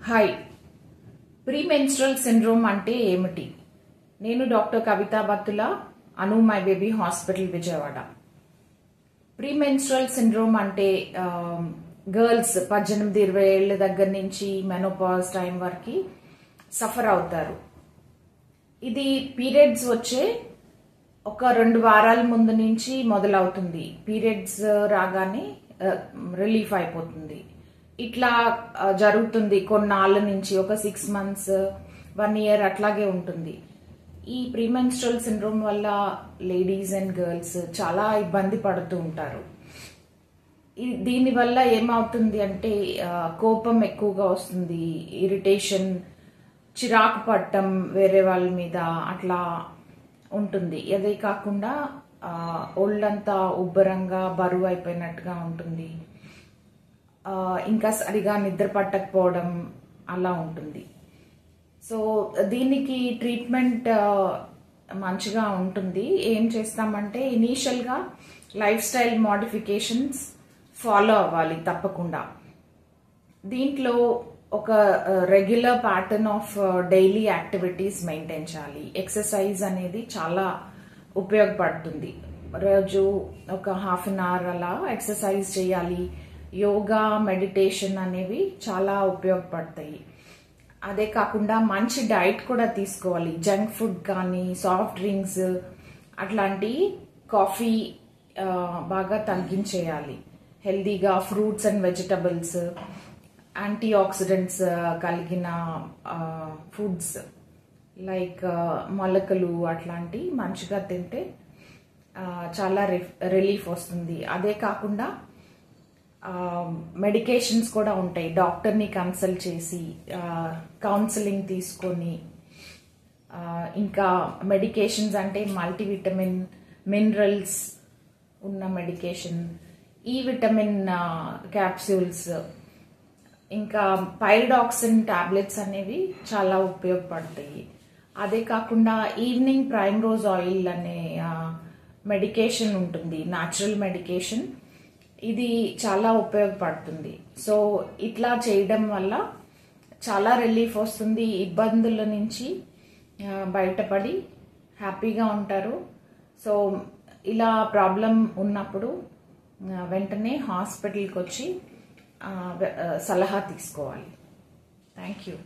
Hi, premenstrual syndrome అంటే ఏమిటి? నేను డాక్టర్ కవితా బత్తుల, అను my baby hospital, Vijayawada. Premenstrual syndrome అంటే గర్ల్స్ 18-20 ఏళ్ల దగ్గర నుంచి మెనోపాజ్ టైం వరకు సఫర్ అవుతారు. ఇది పీరియడ్స్ వచ్చే ఒక 2 వారాల ముందు నుంచి మొదలవుతుంది. పీరియడ్స్ రాగానే రిలీఫ్ అయిపోతుంది. ఇట్లా జరుగుతుంది కొన్నాళ్ళ నుంచి, ఒక 6 months 1 year అట్లాగే ఉంటుంది. ఈ ప్రీమెన్స్ట్రల్ సిండ్రోమ్ వల్ల లేడీస్ అండ్ గర్ల్స్ చాలా ఇబ్బంది పడుతూ ఉంటారు. దీనివల్ల ఏమవుతుంది అంటే కోపం ఎక్కువగా వస్తుంది, ఇరిటేషన్, చిరాకు పడటం వేరే వాళ్ళ మీద అట్లా ఉంటుంది. అదే కాకుండా ఒళ్ళంతా ఉబ్బరంగా బరువు అయిపోయినట్టుగా ఉంటుంది. ఇంకా సరిగా నిద్ర పట్టకపోవడం అలా ఉంటుంది. సో దీనికి ట్రీట్మెంట్ మంచిగా ఉంటుంది. ఏం చేస్తామంటే ఇనీషియల్గా లైఫ్ స్టైల్ మోడిఫికేషన్స్ ఫాలో అవ్వాలి తప్పకుండా. దీంట్లో ఒక regular pattern of daily activities maintain చేయాలి. ఎక్సర్సైజ్ అనేది చాలా ఉపయోగపడుతుంది. రోజు ఒక 1/2 hour అలా ఎక్సర్సైజ్ చేయాలి. యోగా, మెడిటేషన్ అనేవి చాలా ఉపయోగపడతాయి. అదే కాకుండా మంచి డైట్ కూడా తీసుకోవాలి. జంక్ ఫుడ్ కానీ, సాఫ్ట్ డ్రింక్స్, అట్లాంటి కాఫీ బాగా తగ్గించేయాలి. హెల్దీగా fruits and vegetables, antioxidants కలిగిన ఫుడ్స్ లైక్ మొలకలు అట్లాంటి మంచిగా తింటే చాలా రిలీఫ్ వస్తుంది. అదే కాకుండా మెడికేషన్స్ కూడా ఉంటాయి. డాక్టర్ని కన్సల్ట్ చేసి కౌన్సిలింగ్ తీసుకొని, ఇంకా మెడికేషన్స్ అంటే మల్టీవిటమిన్, మినరల్స్ ఉన్న మెడికేషన్, ఈ విటమిన్ క్యాప్సూల్స్, ఇంకా పైరిడాక్సిన్ టాబ్లెట్స్ అనేవి చాలా ఉపయోగపడతాయి. అదే కాకుండా ఈవినింగ్ ప్రైమరోజ్ ఆయిల్ అనే మెడికేషన్ ఉంటుంది, న్యాచురల్ మెడికేషన్. ఇది చాలా ఉపయోగపడుతుంది. సో ఇట్లా చేయడం వల్ల చాలా రిలీఫ్ వస్తుంది. ఇబ్బందుల నుంచి బయటపడి హ్యాపీగా ఉంటారు. సో ఇలా ప్రాబ్లం ఉన్నప్పుడు వెంటనే హాస్పిటల్కి వచ్చి సలహా తీసుకోవాలి. Thank you.